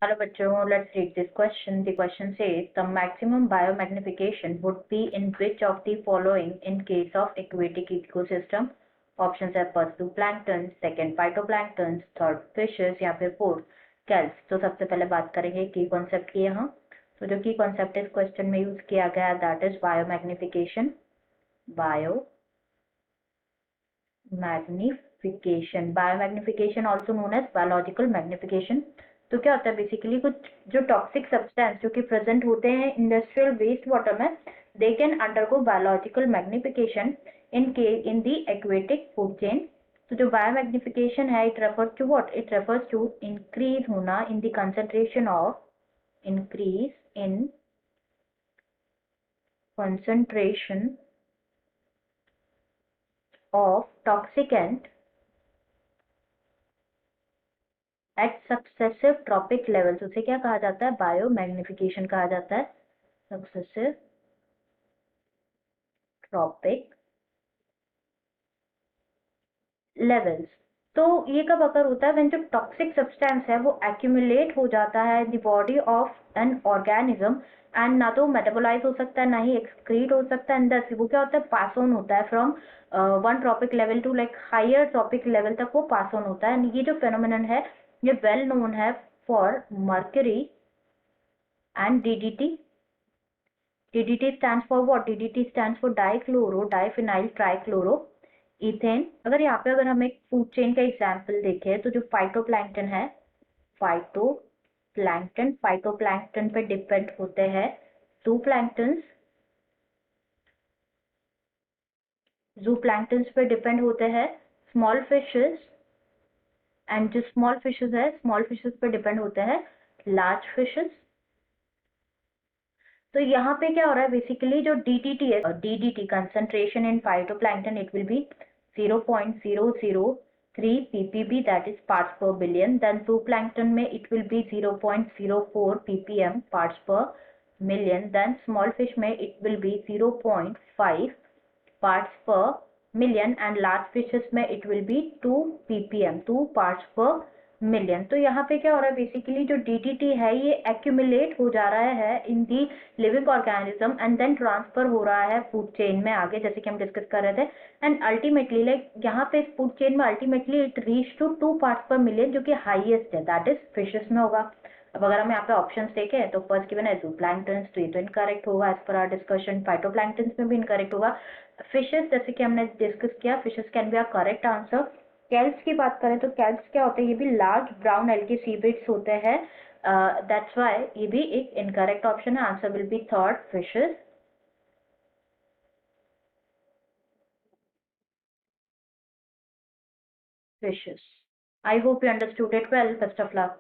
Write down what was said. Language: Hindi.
Hello bachcho, let's read this question. The question says the maximum biomagnification would be in which of the following in case of aquatic ecosystem? Options are first zooplankton, second phytoplankton, third fishes या फिर fourth kelps. तो सबसे पहले बात करेंगे की कॉन्सेप्ट की यहाँ. तो जो की कॉन्सेप्ट इस क्वेश्चन में यूज किया गया that is biomagnification. Biomagnification also known as biological magnification. तो क्या होता है बेसिकली कुछ जो टॉक्सिक सब्सटेंस जो कि प्रेजेंट होते हैं इंडस्ट्रियल वेस्ट वाटर में they can undergo biological magnification in the aquatic food chain. तो जो बायोमैग्निफिकेशन है it refers to what? It refers to increase होना in the concentration of increase in concentration of toxicant at successive trophic levels. उसे क्या कहा जाता है? बायोमैग्निफिकेशन कहा जाता है. Successive trophic levels. तो ये कब अगर होता है? व्हेन जो टॉक्सिक सब्सटेंस है वो एक्यूमुलेट हो जाता है the body of an organism and ना तो मेटाबोलाइज हो सकता है ना ही एक्सक्रीट हो सकता है. एंड वो क्या होता है? पास ऑन होता है from one trophic level to like higher trophic level तक वो पास ऑन होता है. ये जो फेनोमेनन है ये वेल नोन है for mercury and DDT. DDT stands for what? DDT stands for diphenyl trichloroethane. अगर यहाँ पे हम एक फूड चेन का एग्जांपल देखें तो जो फाइटोप्लैंक्टन है, फाइटोप्लैंक्टन पे डिपेंड होते हैं जूप्लैंक्टन्स पे डिपेंड होते हैं स्मॉल फिशेस. एंड जो स्मॉल फिशेस है स्मॉल फिशेस पे डिपेंड होते हैं लार्ज फिशेस. तो यहाँ पे क्या हो रहा है बेसिकली जो DDT है, DDT concentration in phytoplankton it will be 0.003 ppb that is parts per billion. Then zooplankton में it will be 0.04 ppm parts per million. Then small fish में it will be 0.5 parts per million and large fishes में it will be 2 ppm 2 parts per million. तो यहाँ पे क्या हो रहा है बेसिकली जो DDT है ये एक्यूमुलेट हो जा रहा है in the living organism and then transfer हो रहा है फूड चेन में आगे जैसे कि हम डिस्कस कर रहे थे. एंड अल्टीमेटली लाइक यहाँ पे इस फूड चेन में ultimately it reach to 2 parts per million जो कि हाईएस्ट है दैट इज फिशेस में होगा. अब अगर हम यहाँ पे ऑप्शंस देखें तो फर्स्ट गिवन है जूप्लैंक्टन्स तो ये तो इनकरेक्ट होगा as per hour discussion. Phytoplanktons में भी इनकरेक्ट होगा. फिशेस जैसे कि हमने डिस्कस किया fishes can be a correct answer. Kelps की बात करें तो कैल्प्स क्या होते हैं? ये भी लार्ज ब्राउन एल्गी सीविड्स होते हैं. दैट्स व्हाई ये भी एक इनकरेक्ट ऑप्शन है. Answer will be third fishes. I hope you understood it well. Best of luck.